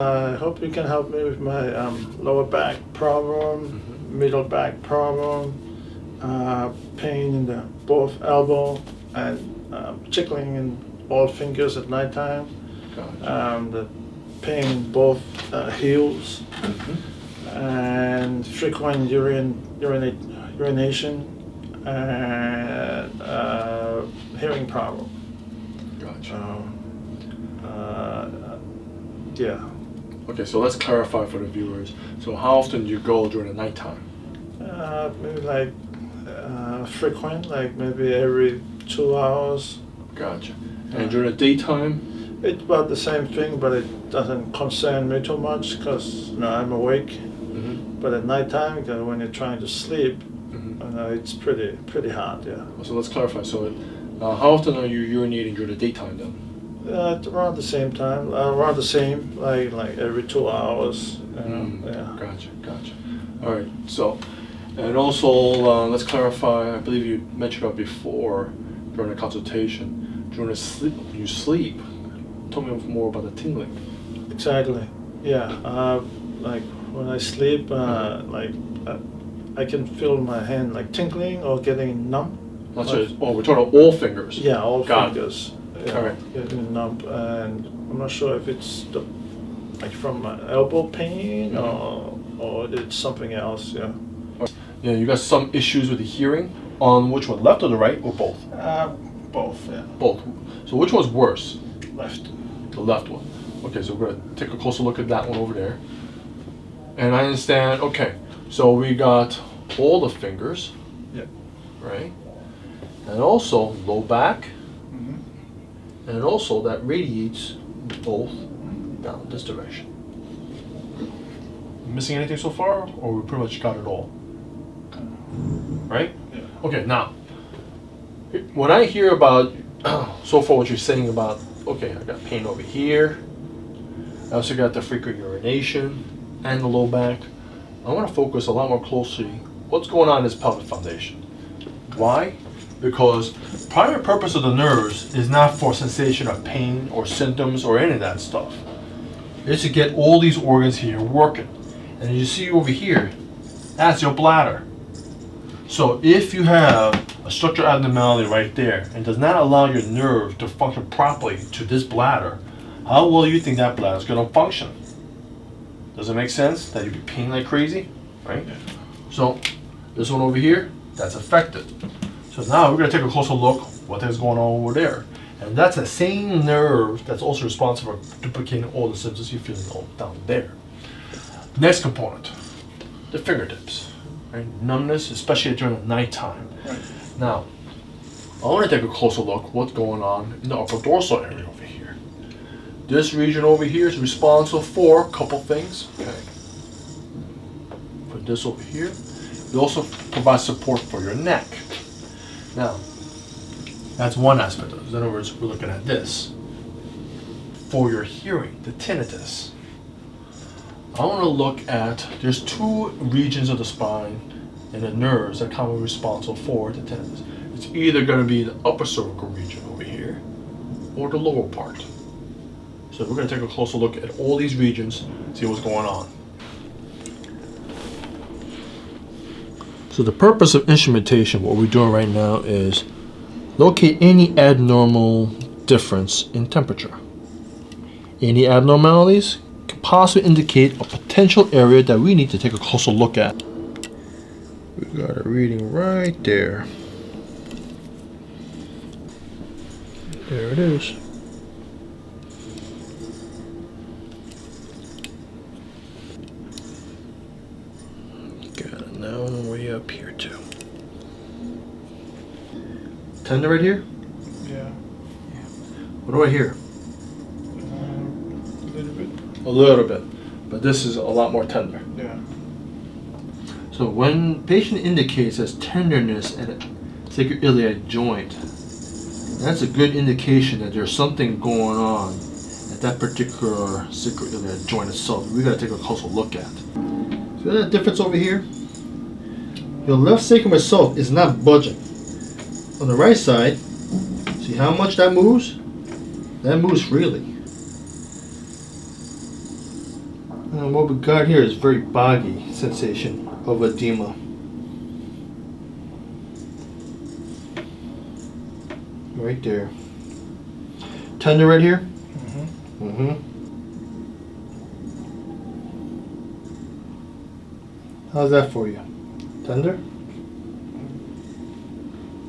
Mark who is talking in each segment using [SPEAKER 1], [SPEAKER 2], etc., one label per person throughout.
[SPEAKER 1] I hope you can help me with my lower back problem, middle back problem, pain in the both elbow, and tickling in all fingers at nighttime.
[SPEAKER 2] Gotcha.
[SPEAKER 1] The pain in both heels, and frequent urination, and hearing problem.
[SPEAKER 2] Gotcha.
[SPEAKER 1] Yeah.
[SPEAKER 2] Okay, so let's clarify for the viewers. So how often do you go during the nighttime?
[SPEAKER 1] Maybe like frequent, like maybe every 2 hours.
[SPEAKER 2] Gotcha. And during the daytime?
[SPEAKER 1] It's about the same thing, but it doesn't concern me too much because I'm awake. But at nighttime, when you're trying to sleep, it's pretty hard. Yeah.
[SPEAKER 2] So let's clarify. So how often are you urinating during the daytime then?
[SPEAKER 1] Around the same time, around the same, like every 2 hours. Yeah.
[SPEAKER 2] Gotcha. All right. So, and also let's clarify. I believe you mentioned about before during the consultation. During the sleep, when you sleep. Tell me more about the tingling.
[SPEAKER 1] Exactly. Yeah. Like when I sleep, I can feel my hand like tingling or getting numb.
[SPEAKER 2] That's right. Oh, we're talking about all fingers.
[SPEAKER 1] Yeah, all
[SPEAKER 2] Got
[SPEAKER 1] fingers. Yeah,
[SPEAKER 2] all right.
[SPEAKER 1] getting numb, and I'm not sure if it's like from my elbow pain or it's something else. Yeah.
[SPEAKER 2] Yeah, you got some issues with the hearing on which one, left or the right, or both?
[SPEAKER 1] Both. Yeah.
[SPEAKER 2] Both. So which one's worse?
[SPEAKER 1] Left.
[SPEAKER 2] The left one. Okay, so we're gonna take a closer look at that one over there. And I understand. Okay, so we got all the fingers.
[SPEAKER 1] Yeah.
[SPEAKER 2] Right. And also low back. And also that radiates both down this direction. Missing anything so far, or we pretty much got it all? Right?
[SPEAKER 1] Yeah.
[SPEAKER 2] Okay, now, when I hear about, so far what you're saying about, okay, I got pain over here, I also got the frequent urination and the low back, I want to focus a lot more closely what's going on in this pelvic foundation. Why? Because primary purpose of the nerves is not for sensation of pain or symptoms or any of that stuff. It's to get all these organs here working. And you see over here, that's your bladder. So if you have a structural abnormality right there and does not allow your nerve to function properly to this bladder, how well do you think that bladder is going to function? Does it make sense that you'd be peeing like crazy? Right? So this one over here, that's affected. So now we're going to take a closer look what is going on over there. And that's the same nerve that's also responsible for duplicating all the symptoms you're feeling all down there. Next component, the fingertips. Right? Numbness, especially during the nighttime.
[SPEAKER 1] Right.
[SPEAKER 2] Now, I want to take a closer look what's going on in the upper dorsal area over here. This region over here is responsible for a couple things. Okay. Put this over here. It also provides support for your neck. Now, that's one aspect of it. In other words, we're looking at this. For your hearing, the tinnitus, I want to look at, there's two regions of the spine and the nerves that are commonly responsible for the tinnitus. It's either going to be the upper cervical region over here or the lower part. So we're going to take a closer look at all these regions, see what's going on. So the purpose of instrumentation, what we're doing right now is locate any abnormal difference in temperature. Any abnormalities can possibly indicate a potential area that we need to take a closer look at. We got a reading right there. There it is. Got it now way up here too. Tender right here?
[SPEAKER 1] Yeah.
[SPEAKER 2] What do I hear?
[SPEAKER 1] A little bit.
[SPEAKER 2] A little bit, but this is a lot more tender.
[SPEAKER 1] Yeah.
[SPEAKER 2] So when patient indicates as tenderness at a sacroiliac joint, that's a good indication that there's something going on at that particular sacroiliac joint itself. We got to take a closer look at. See that difference over here? Your left sacrum itself is not budging. On the right side, see how much that moves? That moves freely. And what we got here is very boggy sensation of edema. Right there. Tender right here? Mm-hmm. How's that for you? Tender?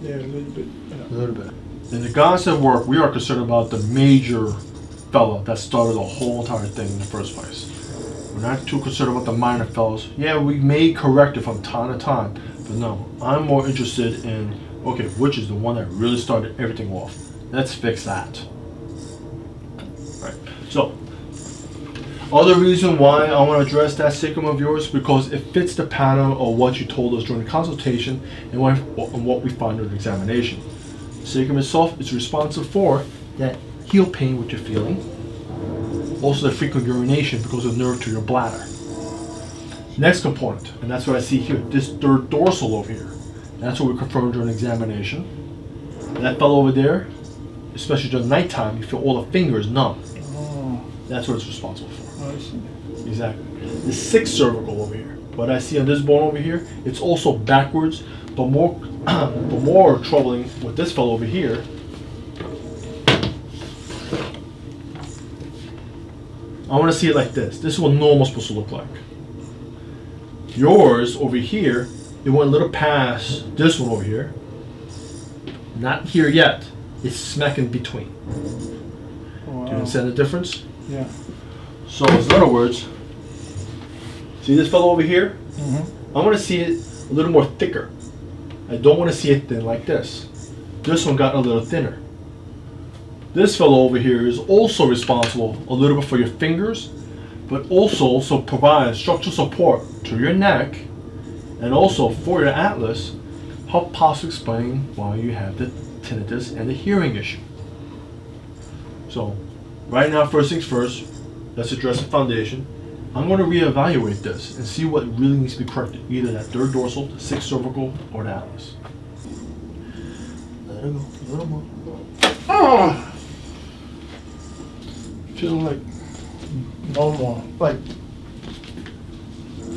[SPEAKER 1] Yeah, a little bit.
[SPEAKER 2] A little bit. In the Gonstead work, we are concerned about the major fella that started the whole entire thing in the first place. We're not too concerned about the minor fellows. Yeah, we may correct it from time to time, but no, I'm more interested in, okay, which is the one that really started everything off? Let's fix that. Right. So, other reason why I want to address that sacrum of yours, because it fits the pattern of what you told us during the consultation and what we find during the examination. The sacrum itself is responsive for that heel pain which you're feeling, also the frequent urination because of nerve to your bladder. Next component, and that's what I see here, this third dorsal over here. That's what we confirmed during the examination. That fellow over there, especially during nighttime, you feel all the fingers numb.
[SPEAKER 1] Oh,
[SPEAKER 2] That's what it's responsible for.
[SPEAKER 1] I see.
[SPEAKER 2] Exactly. The sixth cervical over here. What I see on this bone over here, it's also backwards, but more troubling with this fellow over here. I want to see it like this. This is what normal is supposed to look like. Yours over here, it went a little past this one over here. Not here yet. It's smack in between.
[SPEAKER 1] Wow.
[SPEAKER 2] Do you understand the difference?
[SPEAKER 1] Yeah.
[SPEAKER 2] So, in other words, see this fellow over here?
[SPEAKER 1] Mm-hmm.
[SPEAKER 2] I want to see it a little more thicker. I don't want to see it thin like this. This one got a little thinner. This fellow over here is also responsible a little bit for your fingers, but also provides structural support to your neck and also for your atlas, help possibly explain why you have the tinnitus and the hearing issue. So, right now, first things first, let's address the foundation. I'm going to reevaluate this and see what really needs to be corrected, either that third dorsal, the sixth cervical, or the atlas. Let it go, a little more.
[SPEAKER 1] Oh! Feel like normal, like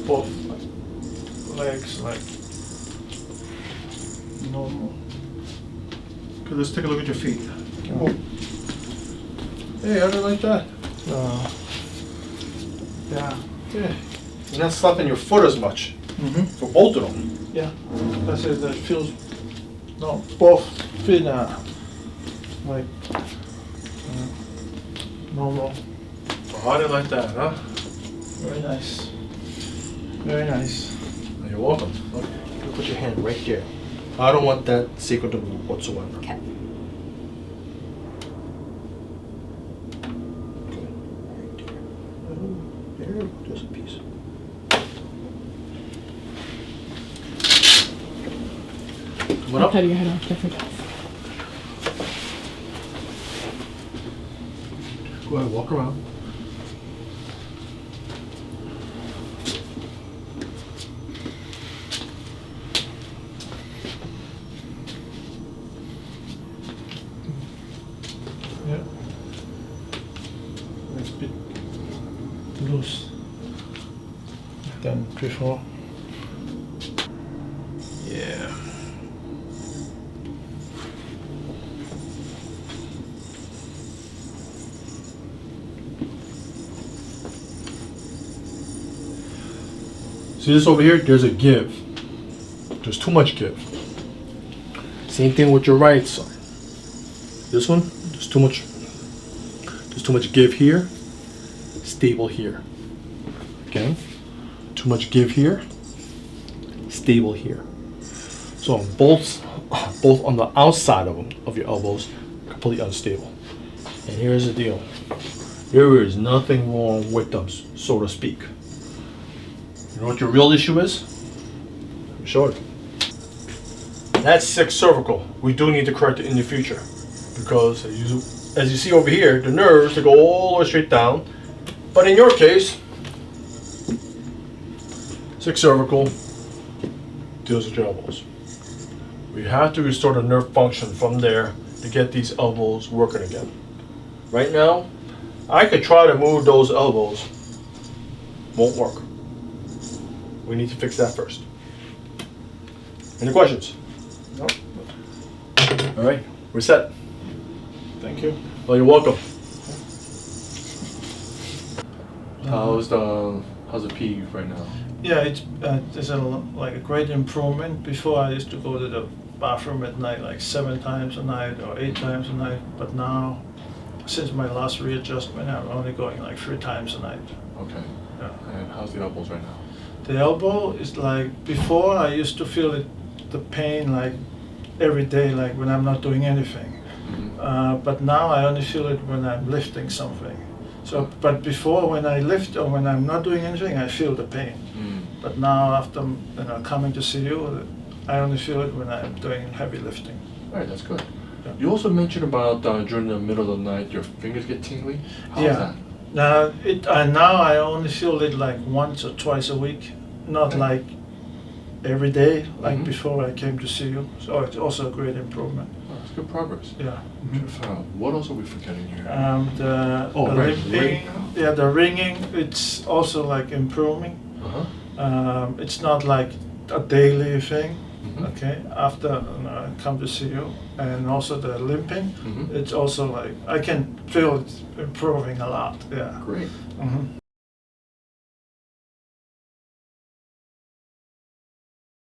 [SPEAKER 1] both legs, like normal.
[SPEAKER 2] Okay, let's take a look at your feet.
[SPEAKER 1] Oh.
[SPEAKER 2] Hey, how do you like that?
[SPEAKER 1] Yeah.
[SPEAKER 2] Yeah. You're not slapping your foot as much
[SPEAKER 1] Mm-hmm.
[SPEAKER 2] for both of them.
[SPEAKER 1] Yeah. That's it. That feels. No, both feet are like normal.
[SPEAKER 2] Well, how do you like that, huh?
[SPEAKER 1] Very nice. Very nice.
[SPEAKER 2] You're welcome. Okay, you put your hand right there. I don't want that sacrum to move whatsoever.
[SPEAKER 3] Okay.
[SPEAKER 2] There, just a piece. Come up.
[SPEAKER 3] Cut your head off, different.
[SPEAKER 2] Go ahead, walk around.
[SPEAKER 1] Yeah. It's a bit loose than before.
[SPEAKER 2] Yeah. See this over here? There's a give. There's too much give. Same thing with your right side. This one, there's too much give here, stable here. Okay? Too much give here, stable here. So both on the outside of them, of your elbows, completely unstable. And here's the deal. There is nothing wrong with them, so to speak. You know what your real issue is? Let me show you. That's sixth cervical. We do need to correct it in the future. Because as you see over here, the nerves, they go all the way straight down. But in your case, sixth cervical deals with your elbows. We have to restore the nerve function from there to get these elbows working again. Right now, I could try to move those elbows won't work. We need to fix that first. Any questions?
[SPEAKER 1] No.
[SPEAKER 2] All right, we're set.
[SPEAKER 1] Thank you.
[SPEAKER 2] Well, you're welcome. How's the pee right now?
[SPEAKER 1] Yeah, there's like a great improvement. Before I used to go to the bathroom at night like 7 times a night or 8 times a night, but now, since my last readjustment, I'm only going like 3 times a night.
[SPEAKER 2] Okay.
[SPEAKER 1] Yeah.
[SPEAKER 2] And how's the elbows right now?
[SPEAKER 1] The elbow is like, before I used to feel the pain like every day, like when I'm not doing anything. But now I only feel it when I'm lifting something. So, but before, when I lift or when I'm not doing anything, I feel the pain. But now, after coming to see you, I only feel it when I'm doing heavy lifting.
[SPEAKER 2] All right, that's good.
[SPEAKER 1] Yeah.
[SPEAKER 2] You also mentioned about during the middle of the night, your fingers get tingly. How's that?
[SPEAKER 1] Now I only feel it like once or twice a week, not like every day, like before I came to see you. So it's also a great improvement.
[SPEAKER 2] Oh, that's good progress.
[SPEAKER 1] Yeah.
[SPEAKER 2] What else are we forgetting here?
[SPEAKER 1] The
[SPEAKER 2] right,
[SPEAKER 1] limping, the ringing, it's also like improving. It's not like a daily thing. Okay, after I come to see you, and also the limping, it's also like I can feel it's improving a lot. Yeah.
[SPEAKER 2] Great.